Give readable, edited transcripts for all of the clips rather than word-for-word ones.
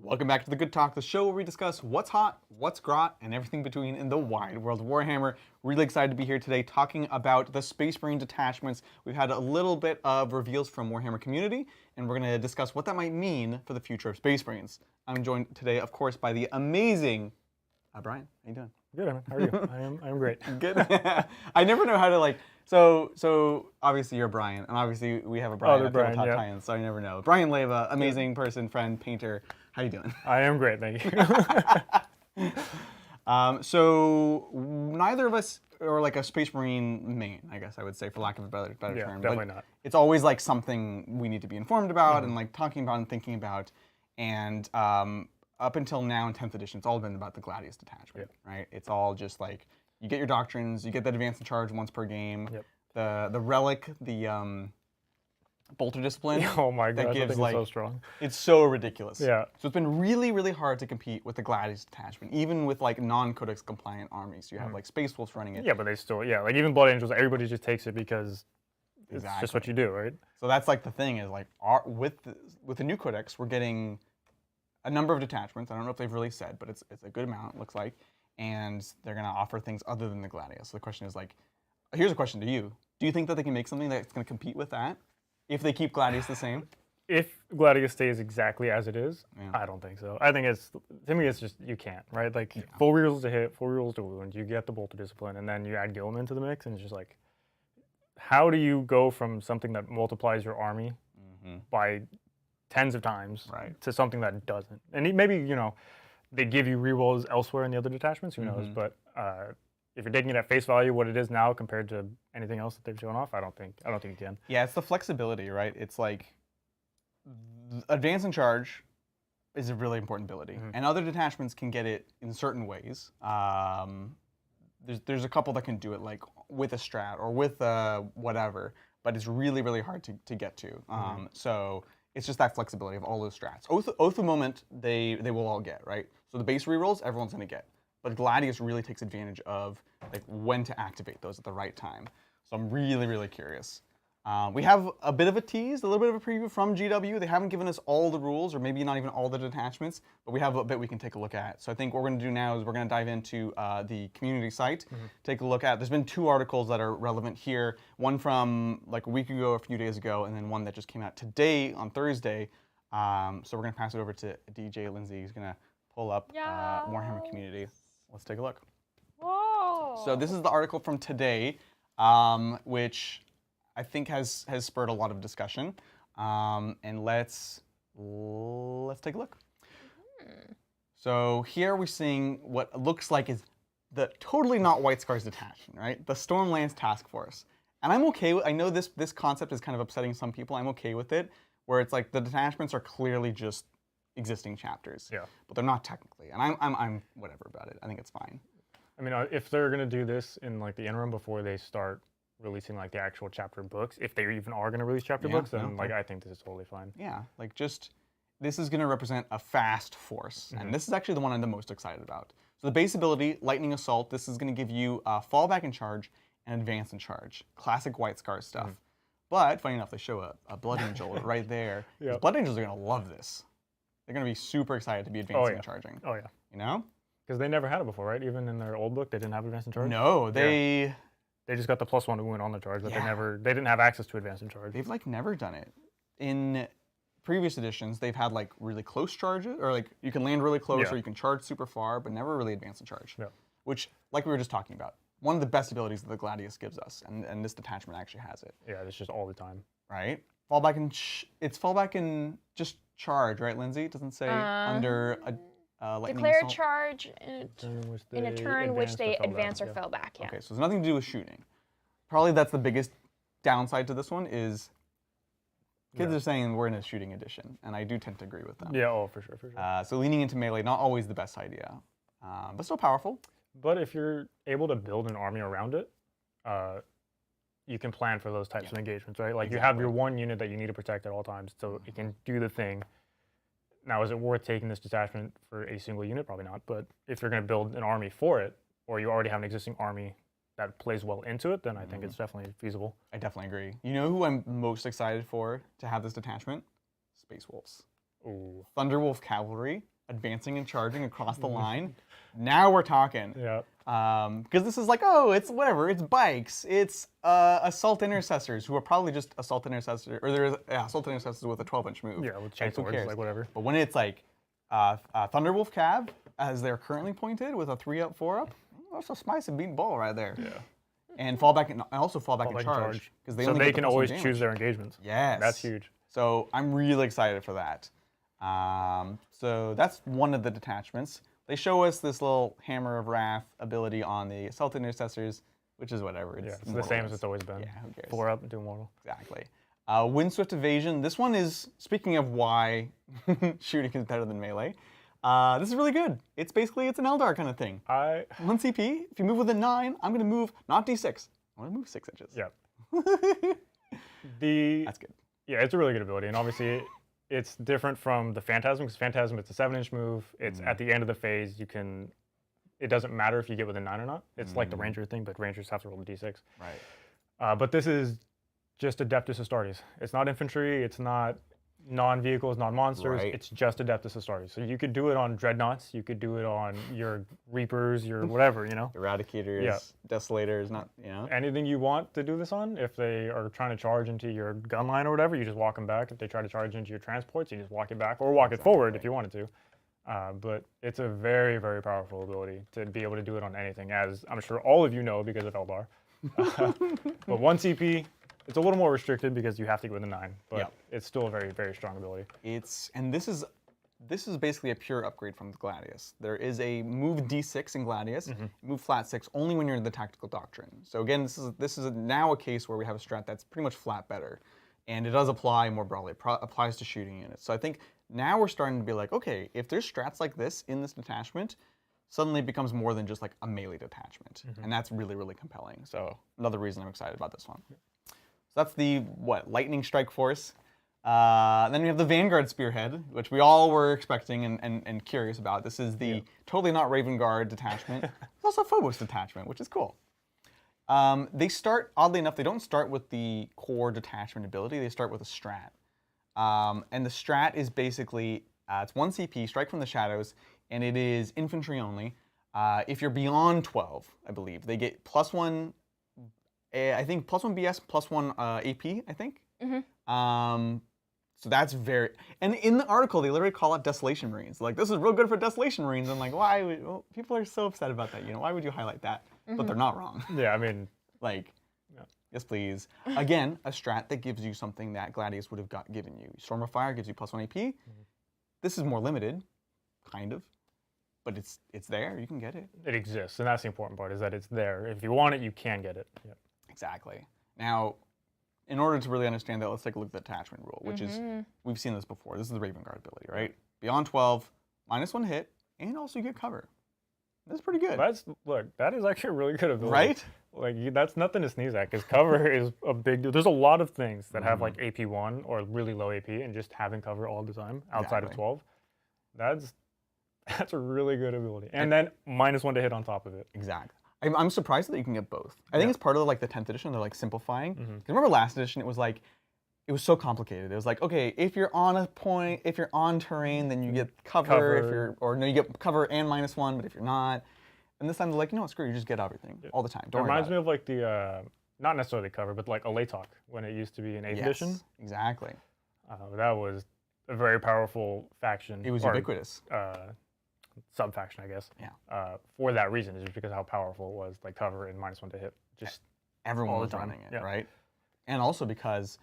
Welcome back to The Good Talk, the show where we discuss what's hot, what's grot, and everything between in the wide world of Warhammer. Really excited to be here today talking about the Space Marine detachments. We've had a little bit of reveals from Warhammer community, and we're going to discuss what that might mean for the future of Space Marines. I'm joined today, of course, by the amazing Brian. How you doing? Good, man. How are you? I am great. Good. I never know how to like. So obviously you're Brian, and obviously we have a Brian at Tabletop Tie-In, so I never know. Brian Leva, amazing person, friend, painter. How you doing? I am great, thank you. So neither of us are like a Space Marine main, I guess I would say, for lack of a better term. Definitely not. It's always like something we need to be informed about and like talking about and thinking about. And up until now in 10th edition, it's all been about the Gladius detachment, right? It's all just like you get your doctrines, you get that advance in charge once per game. The relic, the bolter discipline. Oh my gosh, that gives, I think like, it's so strong. It's so ridiculous. Yeah. So it's been really, really hard to compete with the Gladius detachment, even with like non-codex compliant armies. You have like Space Wolves running it. Yeah, but they still, like even Blood Angels, everybody just takes it because it's just what you do, right? So that's like the thing is like with the new codex, we're getting a number of detachments. I don't know if they've really said, but it's a good amount, it looks like. And they're going to offer things other than the Gladius. So the question is like, here's a question to you. Do you think that they can make something that's going to compete with that if they keep Gladius the same? If Gladius stays exactly as it is, I don't think so. I think to me, it's just, you can't, right? Like, 4 rerolls to hit, 4 rerolls to wound, you get the Bolter Discipline, and then you add Gilliman into the mix, and it's just like, how do you go from something that multiplies your army by tens of times to something that doesn't? And maybe, they give you rerolls elsewhere in the other detachments, who knows, but if you're taking it at face value, what it is now compared to anything else that they've shown off, I don't think you can. Yeah, it's the flexibility, right? It's like advance and charge is a really important ability, and other detachments can get it in certain ways. There's a couple that can do it like with a strat or with whatever, but it's really, really hard to get to. So it's just that flexibility of all those strats. Oath of Moment, they will all get, right? So the base rerolls, everyone's going to get. But Gladius really takes advantage of like when to activate those at the right time. So I'm really, really curious. We have a bit of a tease, a little bit of a preview from GW. They haven't given us all the rules, or maybe not even all the detachments, but we have a bit we can take a look at. So I think what we're going to do now is we're going to dive into the community site, take a look at. There's been 2 articles that are relevant here. One from like a week ago, a few days ago, and then one that just came out today on Thursday. So we're going to pass it over to DJ Lindsay, who's going to pull up Warhammer community. Let's take a look. Whoa! So this is the article from today, which I think has spurred a lot of discussion, and let's take a look. So here we're seeing what looks like is the totally not White Scars detachment, right? The Stormlance Task Force, and I'm okay with. I know this concept is kind of upsetting some people. I'm okay with it, where it's like the detachments are clearly just existing chapters, but they're not technically, and I'm whatever about it. I think it's fine. I mean, if they're gonna do this in like the interim before they start releasing like the actual chapter books, if they even are gonna release chapter books, then like I think this is totally fine. Yeah, like just this is gonna represent a fast force, and this is actually the one I'm the most excited about. So the base ability, Lightning Assault, this is gonna give you fallback in charge and advance in charge, classic White Scar stuff. But funny enough, they show a Blood Angel right there. Blood Angels are gonna love this. They're going to be super excited to be advancing and charging. Oh, yeah. You know? Because they never had it before, right? Even in their old book, they didn't have advance and charge? No, they just got the +1 to wound on the charge, but they didn't have access to advance and charge. They've, like, never done it. In previous editions, they've had, like, really close charges, or, like, you can land really close or you can charge super far, but never really advance and charge. Which, like we were just talking about, one of the best abilities that the Gladius gives us, and this detachment actually has it. Yeah, it's just all the time. Right? Fallback in... it's fallback in just... charge, right, Lindsay? It doesn't say under a lightning declare assault? charge in a turn which they advance or fell back. Okay, so it's nothing to do with shooting. Probably that's the biggest downside to this one is kids are saying we're in a shooting edition, and I do tend to agree with them. Yeah, for sure. So leaning into melee, not always the best idea, but still powerful. But if you're able to build an army around it, you can plan for those types of engagements, right? Like you have your one unit that you need to protect at all times, so it can do the thing. Now, is it worth taking this detachment for a single unit? Probably not. But if you're going to build an army for it, or you already have an existing army that plays well into it, then I think it's definitely feasible. I definitely agree. You know who I'm most excited for to have this detachment? Space Wolves. Ooh. Thunderwolf Cavalry. advancing and charging across the line. Now we're talking. Yeah. Because this is like, oh, it's whatever. It's bikes. It's assault intercessors who are probably just assault intercessors, or there's assault intercessors with a 12-inch move. Yeah, with Like, who chainswords, cares? like whatever. But when it's like Thunderwolf Cav, as they're currently pointed with a 3-up, 4-up, that's a spicy beat ball right there. Yeah. And fall back and also fall back and charge because So they can always choose their engagements. Yes. That's huge. So I'm really excited for that. So that's one of the detachments. They show us this little Hammer of Wrath ability on the Assault Intercessors, which is whatever. It's the same as it's always been. Yeah, who cares? 4-up and do Immortal. Exactly. Windswift Evasion. This one is, speaking of why shooting is better than melee, this is really good. It's basically, it's an Eldar kind of thing. 1 CP, if you move with a 9, I'm going to move, not D6, I'm going to move 6 inches. Yeah. That's good. Yeah, it's a really good ability, and obviously it's different from the Phantasm, because Phantasm, it's a 7-inch move. It's at the end of the phase, you can, it doesn't matter if you get with a 9 or not. It's like the Ranger thing, but Rangers have to roll a D6. Right. But this is just Adeptus Astartes. It's not infantry, it's not non-vehicles, non-monsters, Right. It's just Adeptus Astartes. So you could do it on Dreadnoughts, you could do it on your Reapers, your whatever, you know? Eradicators, Desolators, not, you know? Anything you want to do this on, if they are trying to charge into your gun line or whatever, you just walk them back. If they try to charge into your transports, you just walk it back, or walk it forward if you wanted to. But it's a very, very powerful ability to be able to do it on anything, as I'm sure all of you know because of Eldar. But 1 CP, it's a little more restricted because you have to go with a 9, but it's still a very, very strong ability. And this is basically a pure upgrade from the Gladius. There is a move D6 in Gladius, move flat 6 only when you're in the tactical doctrine. So again, this is now a case where we have a strat that's pretty much flat better, and it does apply more broadly. It applies to shooting units. So I think now we're starting to be like, okay, if there's strats like this in this detachment, suddenly it becomes more than just like a melee detachment, and that's really, really compelling. So another reason I'm excited about this one. So that's the Lightning Strike Force. Then we have the Vanguard Spearhead, which we all were expecting and curious about. This is the totally not Raven Guard detachment. It's also a Phobos detachment, which is cool. They start, oddly enough, they don't start with the core detachment ability. They start with a strat. And the strat is basically, it's 1 CP, Strike from the Shadows, and it is infantry only. If you're beyond 12, I believe, they get +1, I think +1 BS, +1 AP, I think. So that's very, and in the article, they literally call it Desolation Marines. Like, this is real good for Desolation Marines. I'm like, why would, well, people are so upset about that, you know, why would you highlight that? But they're not wrong. Yeah, I mean, like, yes, please. Again, a strat that gives you something that Gladius would have given you. Storm of Fire gives you +1 AP. This is more limited, kind of, but it's there. You can get it. it exists, and that's the important part, is that it's there. If you want it, you can get it. Yep. Exactly. Now, in order to really understand that, let's take a look at the attachment rule, which is, we've seen this before. This is the Raven Guard ability, right? Beyond 12, -1 hit, and also you get cover. That's pretty good. Look, that is actually a really good ability. Right? Like, that's nothing to sneeze at, because cover is a big deal. There's a lot of things that have like AP1 or really low AP, and just having cover all the time outside of 12, that's a really good ability. And then -1 to hit on top of it. Exactly. I'm surprised that you can get both. I think it's part of like the 10th edition. They're like simplifying. 'Cause remember last edition, it was like, it was so complicated. It was like, okay, if you're on a point, if you're on terrain, then you get cover. If you're, or no, you get cover and -1, but if you're not. And this time they're like, no, screw you, just get everything all the time. Don't worry reminds about me of like the, not necessarily cover, but like a Latok when it used to be in 8th edition. Exactly. That was a very powerful faction. It was ubiquitous. Sub-faction, I guess. Yeah. For that reason, just because of how powerful it was, like cover and -1 to hit. Just everyone was running it, right? And also because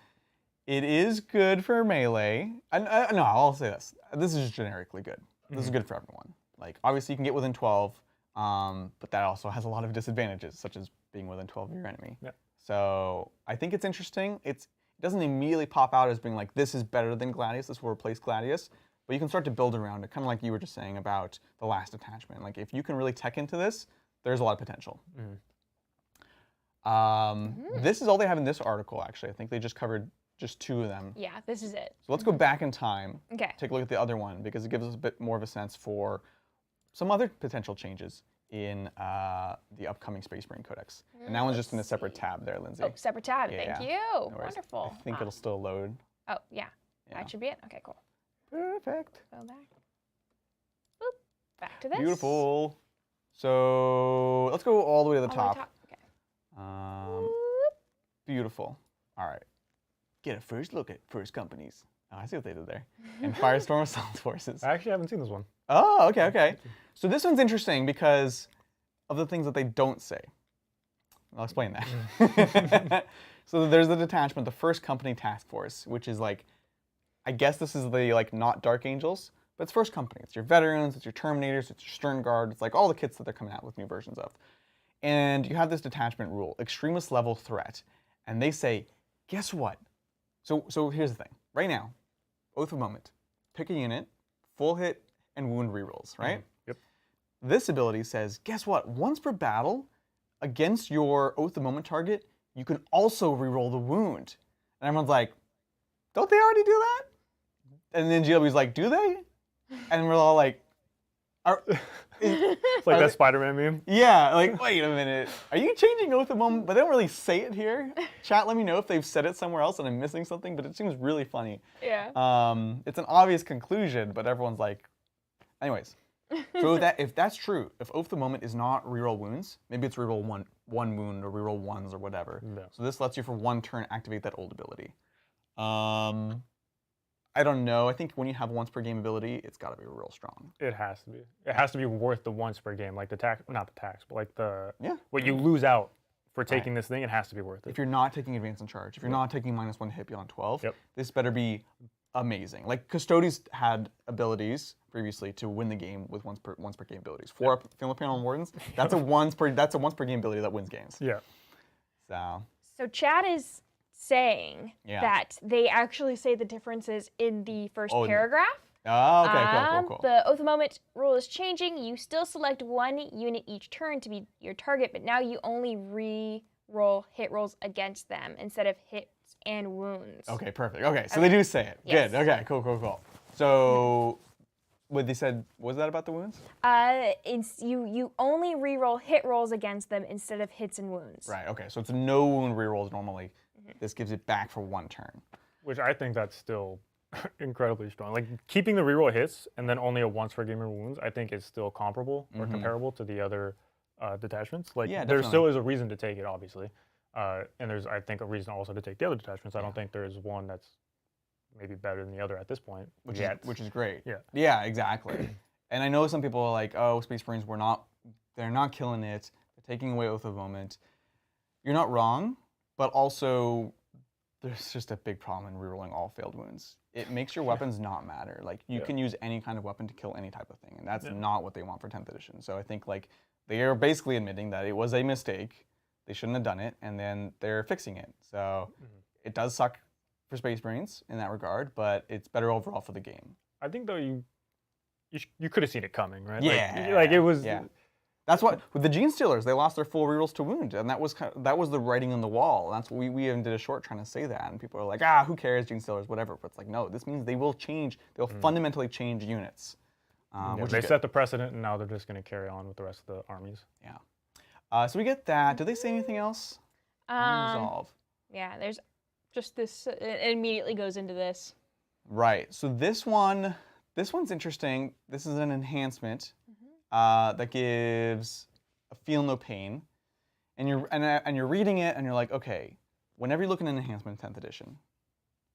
it is good for melee. No, I'll say this. This is generically good. This is good for everyone. Like, obviously you can get within 12, but that also has a lot of disadvantages, such as being within 12 of your enemy. Yeah. So I think it's interesting. It doesn't immediately pop out as being like, this is better than Gladius, this will replace Gladius. But you can start to build around it, kind of like you were just saying about the last attachment. Like, if you can really tech into this, there's a lot of potential. This is all they have in this article, actually. I think they just covered just 2 of them. Yeah, this is it. So let's go back in time, Okay. take a look at the other one, because it gives us a bit more of a sense for some other potential changes in the upcoming Space Marine Codex. And that one's just in a separate tab there, Lindsay. Oh, separate tab. Yeah, Thank yeah. you. No worries. Wonderful. I think it'll still load. Oh, yeah. That should be it. Okay, cool. Perfect. Go back. to this. Beautiful. So let's go all the way to the top. Okay. Beautiful. All right. Get a first look at first companies. Oh, I see what they did there. And Firestorm Assault Forces. I actually haven't seen this one. Oh, okay, okay. So this one's interesting because of the things that they don't say. I'll explain that. So there's the detachment, the first company task force, which is like, I guess this is the like not Dark Angels, but it's first company. It's your veterans, it's your Terminators, it's your Stern Guard, it's like all the kits that they're coming out with new versions of. And you have this detachment rule, extremist level threat. And they say, guess what? So here's the thing. Right now, Oath of Moment, pick a unit, full hit and wound rerolls, right? Yep. This ability says, guess what? Once per battle, against your Oath of Moment target, you can also reroll the wound. And everyone's like, don't they already do that? And then GW's like, do they? And we're all like, It's like that Spider-Man meme. yeah, like, wait a minute. Are you changing Oath of Moment? But they don't really say it here. Chat, let me know if they've said it somewhere else and I'm missing something, but it seems really funny. Yeah. It's an obvious conclusion, but everyone's like, anyways. So if that's true, if Oath of the Moment is not reroll wounds, maybe it's reroll one wound or reroll ones or whatever. No. So this lets you for one turn activate that old ability. I don't know. I think when you have once per game ability, it's got to be real strong. It has to be. It has to be worth the once per game, like the tax, not the tax, but like the Yeah. what you lose out for taking this thing. It has to be worth it. If you're not taking advance and charge, if you're not taking -1 hit beyond 12, this better be amazing. Like Custodes had abilities previously to win the game with once per game abilities. 4 up Film Panel and Wardens. That's a once per game ability that wins games. Yeah. So chat is saying Yeah. that they actually say the differences in the first paragraph. Oh, okay, cool. The Oath of Moment rule is changing. You still select 1 unit each turn to be your target, but now you only re-roll hit rolls against them instead of hits and wounds. Okay, perfect. Okay, so they do say it. Yes. Good. Okay, cool. So, what they said, what was that about the wounds? You only re-roll hit rolls against them instead of hits and wounds. Right, okay, so it's no wound rerolls normally. This gives it back for 1 turn. Which I think that's still incredibly strong. Like keeping the reroll hits and then only a once per game of wounds, I think is still comparable or comparable to the other detachments. Like there still is a reason to take it, obviously. And there's, I think, a reason also to take the other detachments. I don't think there's one that's maybe better than the other at this point. Which is great. Yeah. Yeah, exactly. And I know some people are like, oh, Space Marines, they're not killing it. They're taking away Oath of Moment. You're not wrong, but also there's just a big problem in rerolling all failed wounds. It makes your weapons not matter. Like you can use any kind of weapon to kill any type of thing, and that's not what they want for 10th edition. So I think like they are basically admitting that it was a mistake. They shouldn't have done it, and then they're fixing it. So it does suck for Space Marines in that regard, but it's better overall for the game. I think though you could have seen it coming, right? Yeah. Like it was. Yeah. That's what with the Gene Stealers, they lost their full rerolls to wound, and that was the writing on the wall. That's what we even did a short trying to say that, and people are like, who cares, Gene Stealers, whatever. But it's like, no, this means they will change. They'll fundamentally change units. Which they set the precedent, and now they're just going to carry on with the rest of the armies. Yeah. So we get that. Did they say anything else? Resolve. Yeah, there's just this. It immediately goes into this. Right. So this one's interesting. This is an enhancement. That gives a feel no pain, and you're reading it and you're like, okay, whenever you look at an enhancement in 10th edition,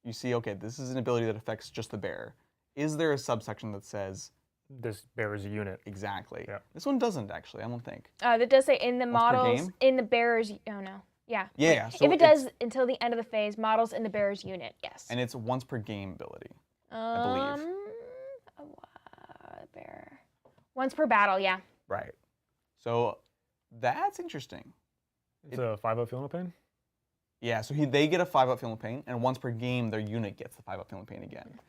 you see, okay, this is an ability that affects just the bearer. Is there a subsection that says this bearer's a unit? Exactly. Yeah. This one doesn't actually. I don't think. That does say in the Once per models game? in the bearer's. Oh no. Yeah. Yeah. So if it does until the end of the phase, models in the bearer's unit. Yes. And it's once per game ability. I believe. Bearer. Once per battle, yeah. Right. So that's interesting. It's a 5-up feel no pain? Yeah, so they get a 5-up feel no pain, and once per game, their unit gets the 5-up feel no pain again.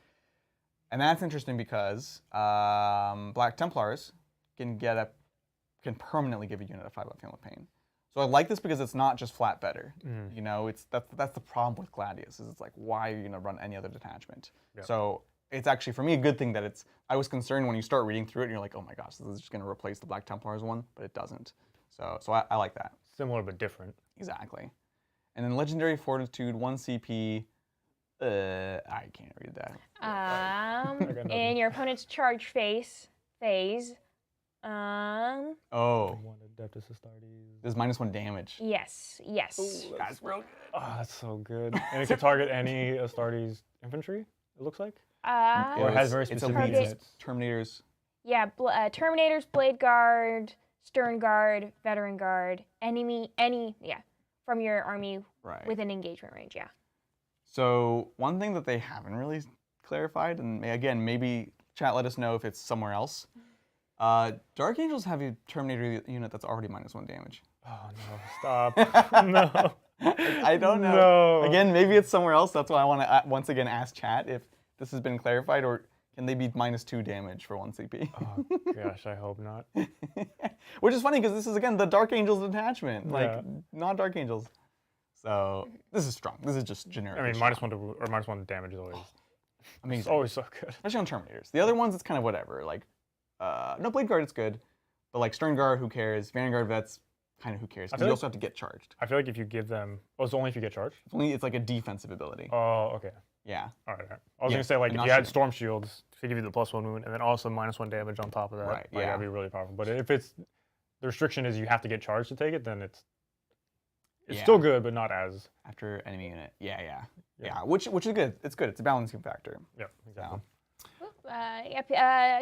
And that's interesting because Black Templars can permanently give a unit a 5-up feel no pain. So I like this because it's not just flat better. You know, that's the problem with Gladius, is it's like, why are you gonna run any other detachment? Yep. So it's actually, for me, a good thing that I was concerned when you start reading through it and you're like, oh my gosh, this is just going to replace the Black Templars one, but it doesn't. So I like that. Similar but different. Exactly. And then Legendary Fortitude, 1 CP, I can't read that. In your opponent's charge phase, Oh, One Adeptus Astartes. there's -1 damage. Yes. That's real good. Oh, that's so good. And it can target any Astartes infantry, it looks like? Or it has very specific target- units. Terminators. Yeah, Terminators, Blade Guard, Stern Guard, Veteran Guard, from your army Right. within engagement range, yeah. So one thing that they haven't really clarified, and again, maybe chat let us know if it's somewhere else. Dark Angels have a Terminator unit that's already -1 damage. Oh no, stop. No. I don't know. No. Again, maybe it's somewhere else. That's why I want to once again ask chat if this has been clarified, or can they be -2 damage for 1 CP? Oh gosh, I hope not. Which is funny because this is again the Dark Angels detachment, like Yeah. not Dark Angels. So this is strong. This is just generic. I mean, -1 damage is always, it's amazing, always so good. especially on Terminators. The other ones, it's kind of whatever. Like, no Blade Guard, it's good, but like Stern Guard, who cares? Vanguard Vets, kind of who cares? Because you also have to get charged. I feel like if you give them, it's only if you get charged. It's like a defensive ability. Oh, okay. Yeah. All right. I was Yeah, gonna say like and if not you had shooting. Storm Shields to give you the +1 wound, and then also -1 damage on top of that, Right, like, yeah. that'd be really powerful. But if it's the restriction is you have to get charged to take it, then it's Yeah. still good, but not as After enemy unit. Yeah. Which is good. It's good. It's a balancing factor. exactly.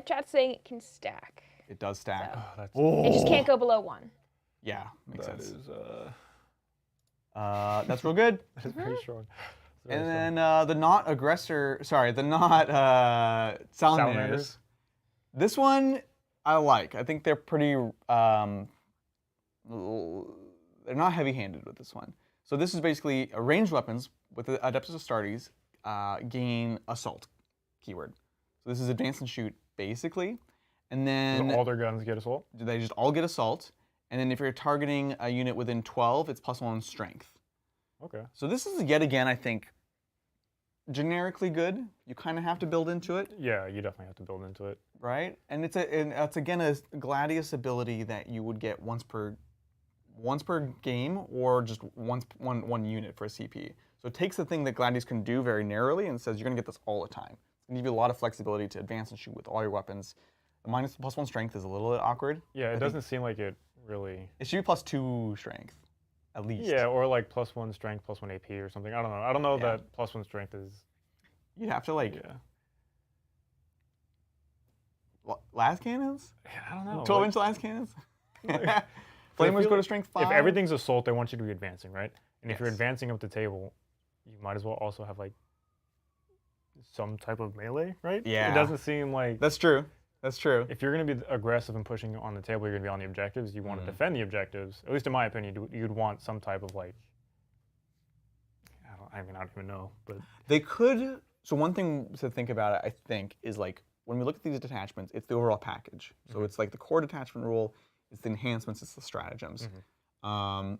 Chat's saying it can stack. It does stack. So. Oh, that's It just can't go below 1. Yeah, makes that sense. is That's real good. that is very strong. It's very And strong. then the not aggressor, sorry, the not salamanders. Salamanders. This one I like. I think they're pretty, they're not heavy-handed with this one. So this is basically ranged weapons with the Adeptus Astartes gain assault keyword. So this is advance and shoot basically. And then So all their guns get assault. they just all get assault. And then if you're targeting a unit within 12, it's +1 strength. Okay. So this is yet again, I think, generically good. You kind of have to build into it, Yeah, you definitely have to build into it. right? And it's again a Gladius ability that you would get once per game, or just one unit for a CP. So it takes the thing that Gladius can do very narrowly and says you're gonna get this all the time. It's gonna give you a lot of flexibility to advance and shoot with all your weapons. The -+1 strength is a little bit awkward. Yeah, it think- doesn't seem like it really. It should be +2 strength, at least. Yeah, or like +1 strength, +1 AP or something. I don't know. I don't know Yeah. that +1 strength is. You'd have to like Yeah. las cannons, I don't know. 12-inch las cannons. I Flamers feel go to like strength 5. If everything's assault, they want you to be advancing, right? And if you're Yes. advancing up the table, you might as well also have like some type of melee, right? Yeah. It doesn't seem like That's true. That's true. if you're going to be aggressive and pushing on the table, you're going to be on the objectives. You want to defend the objectives. At least in my opinion, you'd want some type of like. I don't even know, but They could. So one thing to think about, I think, is like when we look at these detachments, it's the overall package. So it's like the core detachment rule, it's the enhancements, it's the stratagems.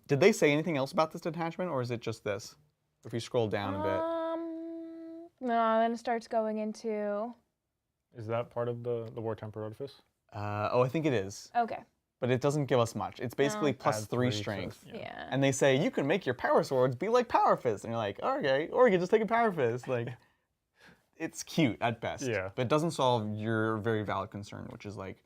Did they say anything else about this detachment, or is it just this? If you scroll down a bit. No, then it starts going into. is that part of the War Tempered Artifice? I think it is, Okay. but it doesn't give us much. It's basically No. plus Add 3 to- strength. Yeah. And they say you can make your power swords be like power fists, and you're like, okay, or you can just take a power fist. Like, it's cute at best. Yeah. But it doesn't solve your very valid concern, which is like,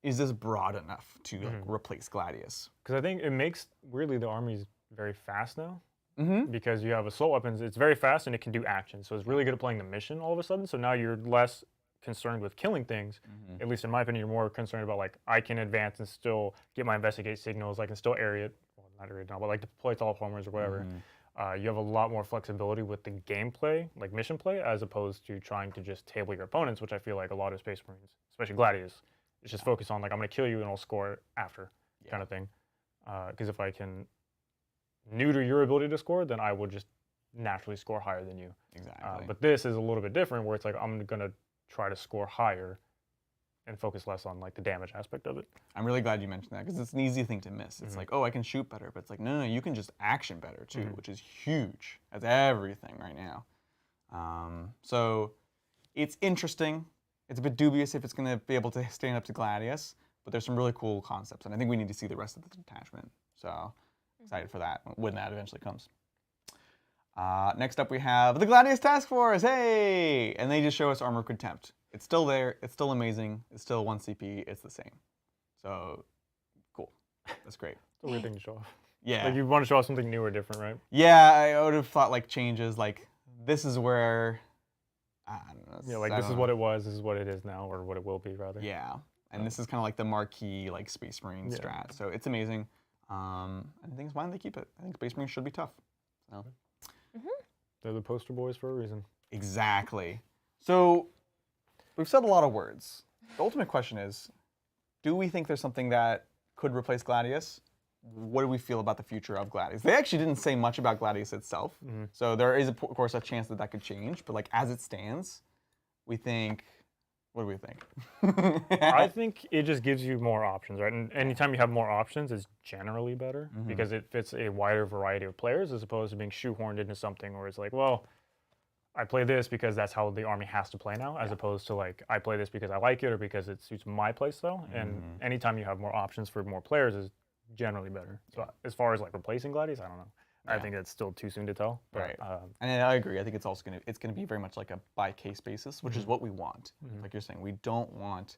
is this broad enough to like, replace Gladius? Because I think it makes weirdly the armies very fast now. Mm-hmm. Because you have assault weapons, it's very fast and it can do action. So it's really good at playing the mission all of a sudden. So now you're less concerned with killing things. At least in my opinion, you're more concerned about like I can advance and still get my investigate signals. I can still area it, well, not area it now, but like deploy tall homers or whatever. You have a lot more flexibility with the gameplay, like mission play, as opposed to trying to just table your opponents, which I feel like a lot of Space Marines, especially Gladius, is just focus on like I'm gonna kill you and I'll score after kind of thing. Because if I can neuter your ability to score, then I will just naturally score higher than you. Exactly. But this is a little bit different, where it's like I'm gonna try to score higher and focus less on like the damage aspect of it. I'm really glad you mentioned that because it's an easy thing to miss. It's like, oh, I can shoot better, but it's like, no, you can just action better too, which is huge. That's everything right now. So it's interesting. It's a bit dubious if it's going to be able to stand up to Gladius, but there's some really cool concepts, and I think we need to see the rest of the detachment. So excited for that when that eventually comes. Next up we have the Gladius Task Force, hey! And they just show us Armor of Contempt. It's still there, it's still amazing, it's still 1 CP, it's the same. So cool. That's great. It's a weird thing to show off. Yeah. Like you want to show off something new or different, right? Yeah, I would have thought like changes, like this is where, I don't know. Yeah, like I this don't is know. what it was, this is what it is now, or what it will be rather. Yeah, and this is kind of like the marquee like Space Marine Yeah. strat, so it's amazing. And I think it's fine they keep it. I think Space Marines should be tough. So. They're the poster boys for a reason. Exactly. So we've said a lot of words. The ultimate question is, do we think there's something that could replace Gladius? What do we feel about the future of Gladius? They actually didn't say much about Gladius itself, so there is, of course, a chance that that could change. But like as it stands, we think. What do we think? I think it just gives you more options, right? And anytime you have more options, it's generally better because it fits a wider variety of players as opposed to being shoehorned into something where it's like, well, I play this because that's how the army has to play now, as opposed to like, I play this because I like it or because it suits my playstyle. And anytime you have more options for more players is generally better. So as far as like replacing Gladius, I don't know. I think it's still too soon to tell. But, Right. And I agree. I think it's also gonna be very much like a by case basis, which is what we want. Like you're saying, we don't want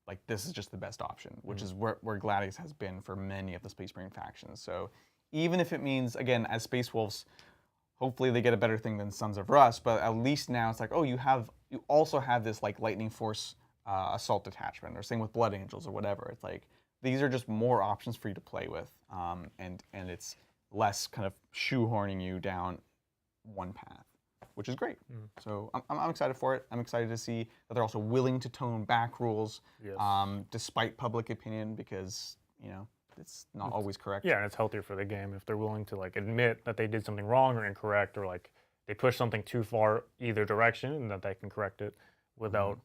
like this is just the best option, which is where Gladius has been for many of the Space Marine factions. So even if it means, again, as Space Wolves, hopefully they get a better thing than Sons of Rust, but at least now it's like, oh, you also have this like Lightning Force assault detachment, or same with Blood Angels or whatever. It's like these are just more options for you to play with, and it's less kind of shoehorning you down one path, which is great. So I'm excited for it. I'm excited to see that they're also willing to tone back rules, despite public opinion, because it's not always correct. Yeah, and it's healthier for the game if they're willing to like admit that they did something wrong or incorrect, or like they push something too far either direction, and that they can correct it without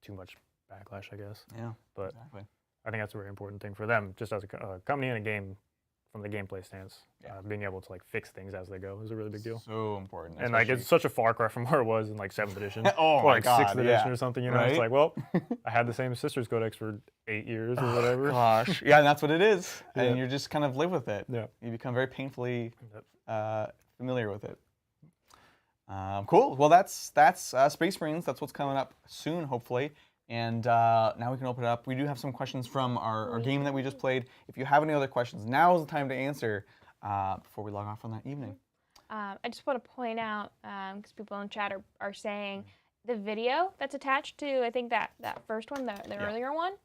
too much backlash, I guess. Yeah, but exactly. I think that's a very important thing for them, just as a company and a game. From the gameplay stance, being able to like fix things as they go is a really big deal. So important. And like it's such a far cry from where it was in like 7th edition, oh or like my God, 6th edition or something. You know, right? it's like, well, I had the same Sisters Codex for 8 years or whatever. Gosh, yeah, and that's what it is, and you just kind of live with it. Yeah, you become very painfully familiar with it. Cool. Well, that's Space Marines. That's what's coming up soon, hopefully. And now we can open it up. We do have some questions from our game that we just played. If you have any other questions, now is the time to answer before we log off on that evening. I just want to point out, because people in chat are saying, the video that's attached to, I think that first one, the earlier one,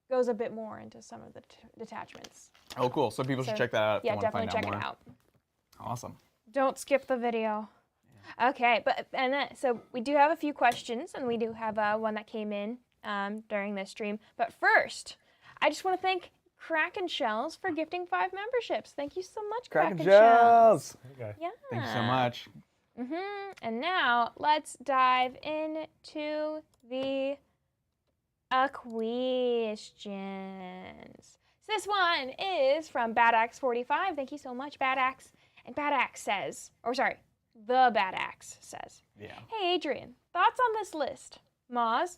goes a bit more into some of the detachments. Oh, cool. So people should check that out if yeah, they want to find out definitely more. check it out. Awesome. Don't skip the video. Okay, so we do have a few questions, and we do have one that came in during this stream. But first, I just want to thank Kraken Shells for gifting 5 memberships. Thank you so much, Kraken Shells. Okay. Yeah. Thank you so much. And now let's dive into the questions. So this one is from Badaxe45. Thank you so much, Badaxe. And Badaxe says, the Badaxe says, hey Adrian, thoughts on this list? Moz,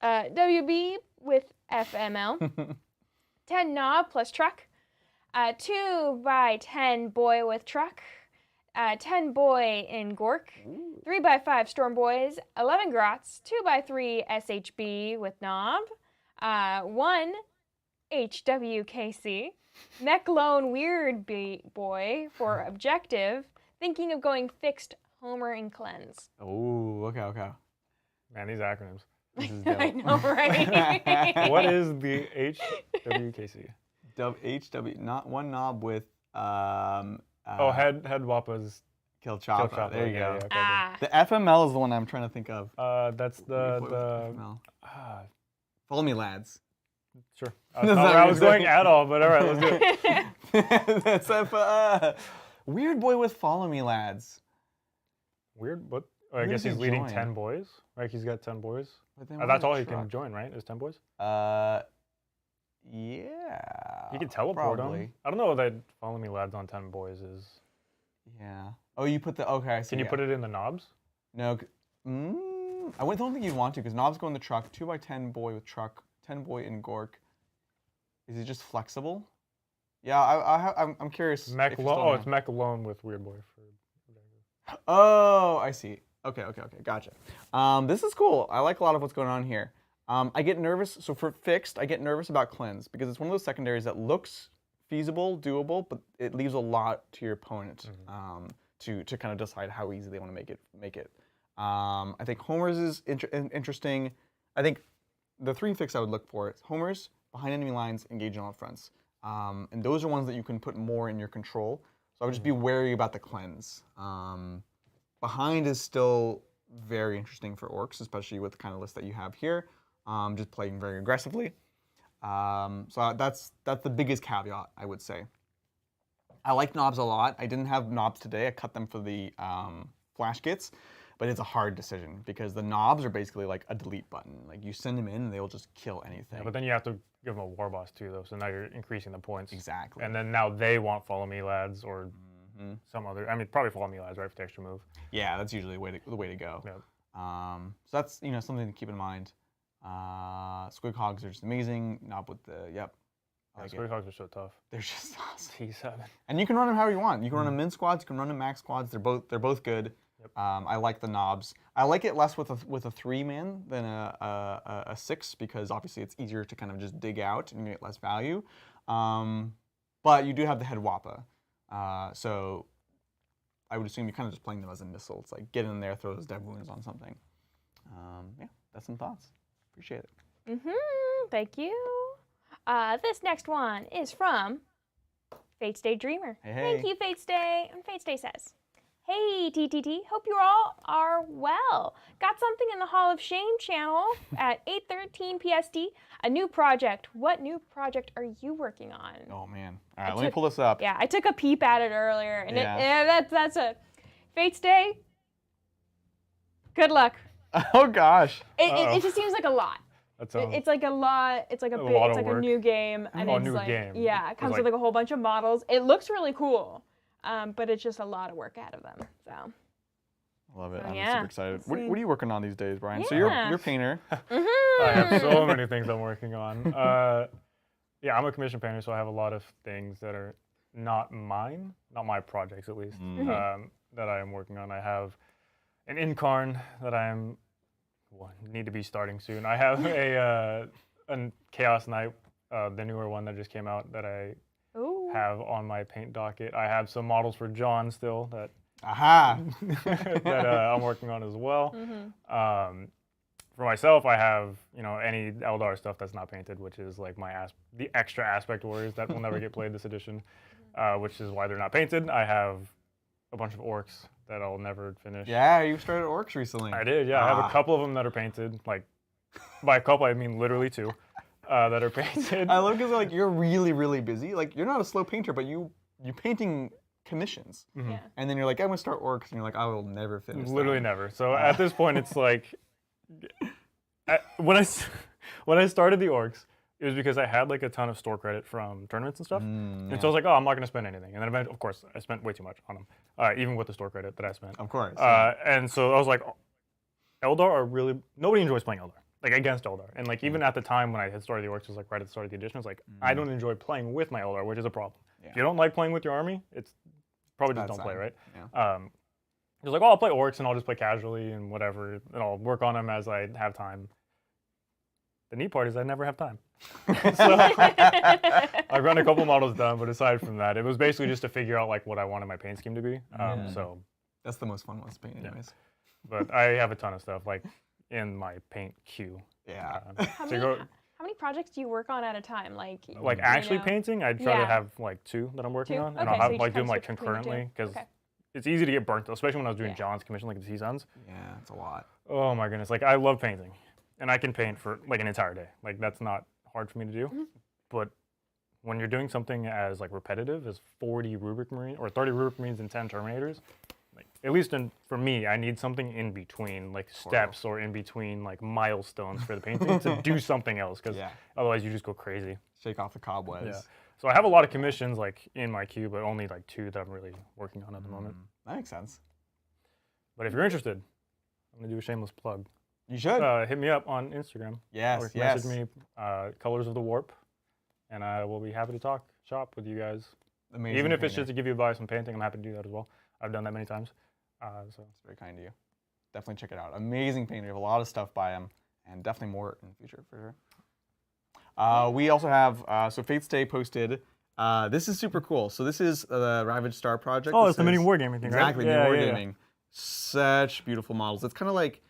WB with FML, 10 knob plus truck, 2x10 boy with truck, 10 boy in Gork, 3x5 Storm Boys, 11 Grots, 2x3 SHB with knob, 1 HWKC, Mech Lone Weird Boy for objective, thinking of going fixed Homer and Cleanse. Oh, okay. Man, these acronyms. This is dope. I know, right? What is the HWKC? HW, not one knob with head Wappa's Kill Choppa. Choppa. There you go. Yeah, The FML is the one I'm trying to think of. That's the FML. Follow me, lads. Sure. I was not where I was going at all, but all right, let's do it. That's Weird Boy with Follow Me, lads. Weird, but I guess he's leading 10 boys. Like he's got 10 boys. That's all he can join, right? Is 10 boys? Yeah. You can teleport them. I don't know that Follow Me, lads on 10 boys is. Yeah. Oh, you put the I see. Can you put it in the knobs? No. I don't think you'd want to because knobs go in the truck. 2x10 boy with truck. 10 boy in Gork. Is it just flexible? Yeah, I'm curious. Mech Alone. Oh, it's Mech Alone with Weird Boy. Oh, I see. Okay, gotcha. This is cool. I like a lot of what's going on here. I get nervous, so for fixed, I get nervous about cleanse because it's one of those secondaries that looks feasible, doable, but it leaves a lot to your opponent to kind of decide how easy they want to make it. I think homers is interesting. I think the 3 fix I would look for is homers, behind enemy lines, engage on all fronts. And those are ones that you can put more in your control. So I would just be wary about the cleanse. Behind is still very interesting for orcs, especially with the kind of list that you have here. Just playing very aggressively. So that's the biggest caveat, I would say. I like knobs a lot. I didn't have knobs today. I cut them for the flash kits, but it's a hard decision because the knobs are basically like a delete button. Like you send them in and they'll just kill anything. Yeah, but then you have to give them a war boss too, though. So now you're increasing the points. Exactly. And then now they want follow me lads or some other. I mean, probably follow me lads, right, for the extra move. Yeah, that's usually the way to go. Yep. So that's something to keep in mind. Squig hogs are just amazing. Knob with the Squig hogs are so tough. They're just awesome. T7. And you can run them however you want. You can run them min squads. You can run them max squads. They're both good. Yep. I like the knobs. I like it less with a 3-man than a 6 because obviously it's easier to kind of just dig out and get less value. But you do have the head wappa. So I would assume you're kind of just playing them as a missile. It's like get in there, throw those dev wounds on something. Yeah, that's some thoughts. Appreciate it. Thank you. This next one is from Fate's Day Dreamer. Hey, hey. Thank you, Fate's Day. And Fate's Day says, "Hey, TTT, hope you all are well. Got something in the Hall of Shame channel at 8:13 PST. A new project. What new project are you working on?" Oh, man. All right, let me pull this up. Yeah, I took a peep at it earlier, and that's a Fate's Day. Good luck. Oh, gosh. It just seems like a lot. It's like a lot. It's like a new game, and it's like yeah, it comes with like a whole bunch of models. It looks really cool, but it's just a lot of work out of them. So. Love it. I'm super excited. What are you working on these days, Brian? So you're a painter. I have so many things I'm working on. Yeah, I'm a commission painter, so I have a lot of things that are not mine, not my projects at least, that I am working on. I have an Incarn that need to be starting soon. I have a Chaos Knight, the newer one that just came out that I have on my paint docket. I have some models for John still that that I'm working on as well. For myself, I have any Eldar stuff that's not painted, which is like the extra aspect warriors that will never get played this edition, which is why they're not painted. I have a bunch of orcs that I'll never finish. Yeah, you started orcs recently. I did, yeah. I have a couple of them that are painted. Like, by a couple, I mean literally 2 that are painted. I love because like you're really, really busy. Like you're not a slow painter, but you're painting commissions. Yeah. And then you're like, I'm gonna start orcs, and you're like, I will never finish. Literally never. So at this point, it's like, when I started the orcs, it was because I had like a ton of store credit from tournaments and stuff. And so I was like, oh, I'm not going to spend anything. And then eventually, of course, I spent way too much on them, even with the store credit that I spent. Of course. And so I was like, Eldar are really, nobody enjoys playing Eldar, like against Eldar. And like even at the time when I had started the orcs, it was like right at the start of the edition, I was like, I don't enjoy playing with my Eldar, which is a problem. Yeah. If you don't like playing with your army, it's probably just don't play, right? Yeah. It was like, oh, I'll play orcs and I'll just play casually and whatever, and I'll work on them as I have time. The neat part is I never have time. So I've run a couple models done, but aside from that, it was basically just to figure out like what I wanted my paint scheme to be. So that's the most fun ones to paint, anyways. But I have a ton of stuff like in my paint queue. Yeah. How many projects do you work on at a time? Like actually painting, I try to have like 2 that I'm working on, and I'll have do them like concurrently because it's easy to get burnt, especially when I was doing John's commission, like the T-Suns. Yeah, it's a lot. Oh my goodness, like I love painting. And I can paint for like an entire day. Like that's not hard for me to do. But when you're doing something as like repetitive as 40 Rubric Marines or 30 Rubric Marines and 10 Terminators, like at least for me, I need something in between, like steps or in between like milestones for the painting to do something else, because otherwise you just go crazy. Shake off the cobwebs. Yeah. So I have a lot of commissions like in my queue, but only like 2 that I'm really working on at the moment. That makes sense. But if you're interested, I'm gonna do a shameless plug. You should. Hit me up on Instagram. Yes, or message me, Colors of the Warp, and I will be happy to talk shop with you guys. Amazing. Even if it's just to give you advice on painting, I'm happy to do that as well. I've done that many times. So it's very kind of you. definitely check it out. Amazing painter. We have a lot of stuff by him, and definitely more in the future for sure. We also have, so Faith Stay posted, this is super cool. So this is the Ravaged Star project. Oh, This it's the mini is- wargaming thing, right? Exactly, mini wargaming. Such beautiful models. It's kind of like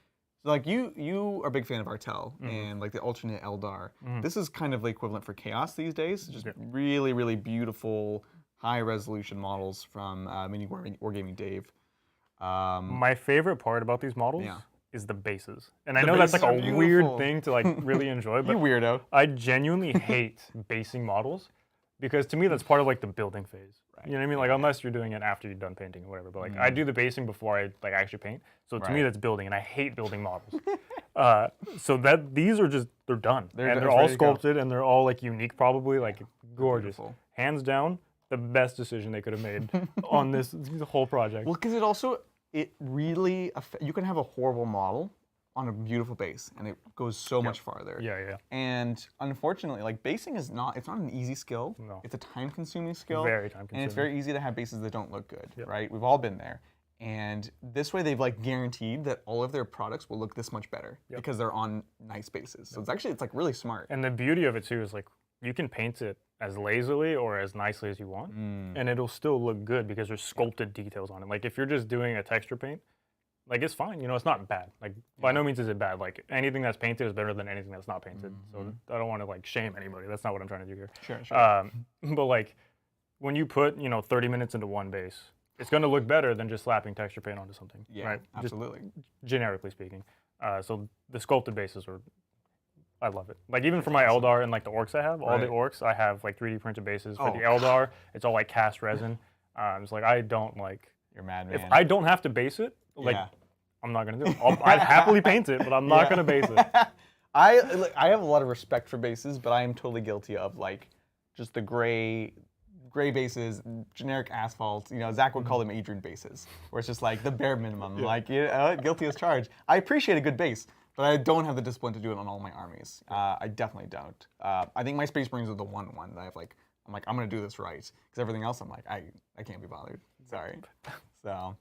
you are a big fan of Artel and like the alternate Eldar. This is kind of the equivalent for Chaos these days. Just really, really beautiful, high resolution models from Mini Wargaming Dave. My favorite part about these models is the bases. And I The know that's like bases a are weird beautiful. thing to like really enjoy, but You weirdo. I genuinely hate basing models because to me that's part of like the building phase. You know what I mean? Like unless you're doing it after you're done painting or whatever. But like I do the basing before I like actually paint. So to me that's building, and I hate building models. So that these are just they're done. They're all ready to go. sculpted and they're all like unique, probably like gorgeous. beautiful. Hands down, the best decision they could have made on this whole project. Well, because it really, you can have a horrible model on a beautiful base, and it goes so much farther. Yeah. And unfortunately, like basing it's not an easy skill. No. It's a time-consuming skill. Very time-consuming. And it's very easy to have bases that don't look good, right? We've all been there. And this way, they've like guaranteed that all of their products will look this much better because they're on nice bases. So it's like really smart. And the beauty of it too is like you can paint it as lazily or as nicely as you want, and it'll still look good because there's sculpted details on it. Like if you're just doing a texture paint, like it's fine, you know, it's not bad. Like by no means is it bad. Like anything that's painted is better than anything that's not painted. So I don't want to like shame anybody. That's not what I'm trying to do here. Sure. But like when you put 30 minutes into one base, it's going to look better than just slapping texture paint onto something. Yeah, right? absolutely. Just generically speaking. So the sculpted bases are. I love it. Like even for my Eldar and like the orcs I have, all the orcs I have like 3D printed bases. For the Eldar, it's all like cast resin. It's like I don't like. You're mad, man. If I don't have to base it, like I'm not gonna do it. I'd happily paint it, but I'm not gonna base it. I have a lot of respect for bases, but I am totally guilty of like just the gray bases, generic asphalt. You know, Zach would call them Adrian bases, where it's just like the bare minimum. Like guilty as charged. I appreciate a good base, but I don't have the discipline to do it on all my armies. I definitely don't. I think my Space Marines are the one that I have like. I'm gonna do this right, because everything else I'm like I can't be bothered. Sorry. So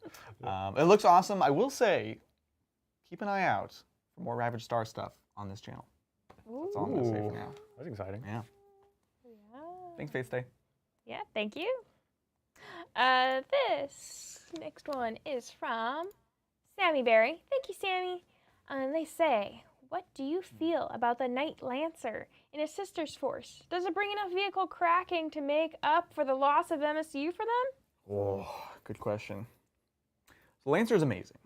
it looks awesome. I will say, keep an eye out for more Ravaged Star stuff on this channel. That's all I'm gonna say for now. That's exciting. Yeah. Thanks, Faith Stay. Yeah, thank you. This next one is from Sammy Berry. Thank you, Sammy. And they say, what do you feel about the Knight Lancer in a sister's force? Does it bring enough vehicle cracking to make up for the loss of MSU for them? Oh, good question. So Lancer is amazing.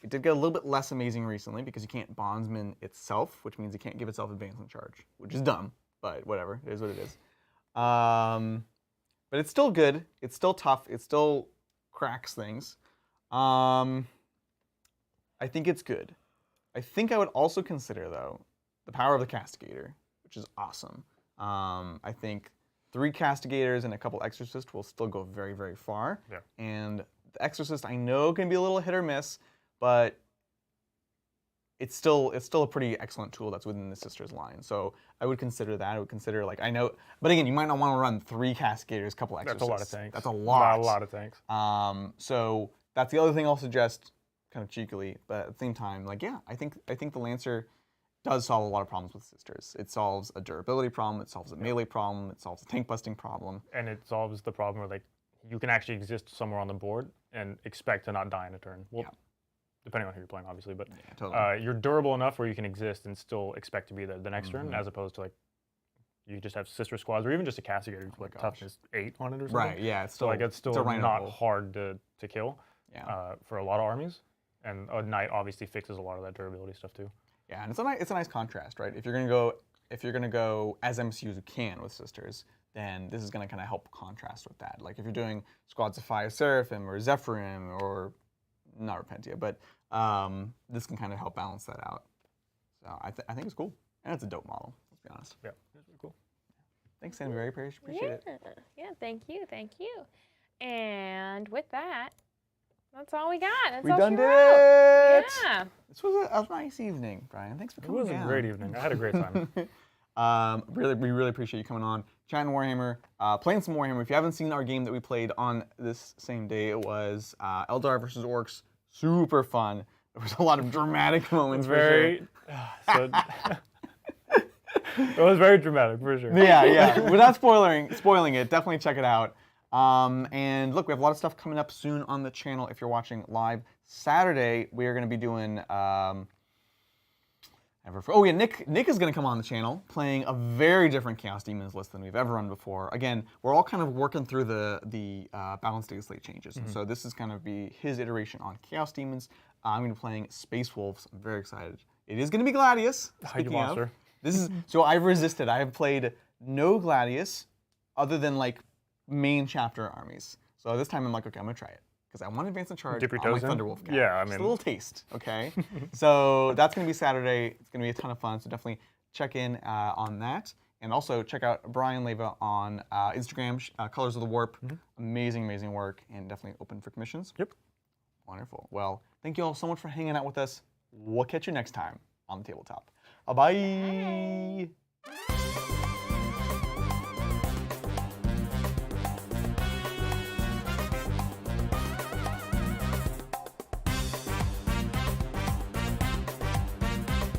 It did get a little bit less amazing recently because you can't bondsman itself, which means it can't give itself advancement charge, which is dumb, but whatever. It is what it is. But it's still good. It's still tough. It still cracks things. I think it's good. I think I would also consider, though, the power of the Castigator, which is awesome. I think 3 Castigators and a couple Exorcists will still go very, very far. Yeah. And the Exorcist, I know, can be a little hit or miss, but it's still a pretty excellent tool that's within the Sisters line. So I would consider that. I would consider, like, I know, but again, you might not want to run 3 Castigators, a couple Exorcists. That's a lot of tanks. That's a lot. Not a lot of tanks. So that's the other thing I'll suggest, kind of cheekily, but at the same time, like, yeah, I think the Lancer does solve a lot of problems with Sisters. It solves a durability problem, it solves a melee problem, it solves a tank busting problem. And it solves the problem where like you can actually exist somewhere on the board and expect to not die in a turn. Well, depending on who you're playing, obviously, but Totally. you're durable enough where you can exist and still expect to be there the next turn, as opposed to like you just have sister squads or even just a Castigator with like toughness 8 on it or something. Right, yeah, it's still, So like it's still a rhino not roll. hard to kill Yeah. for a lot of armies. And a Knight obviously fixes a lot of that durability stuff too. Yeah, and it's a nice contrast, right? If you're gonna go as MCU as you can with Sisters, then this is gonna kind of help contrast with that. Like if you're doing squads of Fire Seraphim or Zephyrim or not Repentia, but this can kind of help balance that out. So I think it's cool, and it's a dope model. Let's be honest. Yeah, it's really cool. Thanks, Sammy. Very appreciate it. Yeah, thank you. And with that, that's all we got. That's We all done she did wrote. it. Yeah. This was a nice evening, Brian. Thanks for It coming was down. a great evening. I had a great time. We really appreciate you coming on, chatting Warhammer, playing some Warhammer. If you haven't seen our game that we played on this same day, it was Eldar versus Orcs, super fun. There was a lot of dramatic moments. Very. So, it was very dramatic for sure. Yeah. Without spoiling it, definitely check it out. And look, we have a lot of stuff coming up soon on the channel. If you're watching live Saturday, we are going to be doing. Nick is going to come on the channel playing a very different Chaos Demons list than we've ever run before. Again, we're all kind of working through the balance data slate changes. And so this is going to be his iteration on Chaos Demons. I'm going to be playing Space Wolves. I'm very excited. It is going to be Gladius. You monster. This is so I've resisted. I have played no Gladius other than like main chapter armies. So this time I'm like, okay, I'm gonna try it because I want to advance in charge Dip your on my toes in? Thunderwolf guy. Yeah, I Just mean, a little taste, okay? So that's gonna be Saturday. It's gonna be a ton of fun. So definitely check in on that, and also check out Brian Leva on Instagram, Colors of the Warp. Amazing work, and definitely open for commissions. Yep. Wonderful. Well, thank you all so much for hanging out with us. We'll catch you next time on the tabletop. Bye.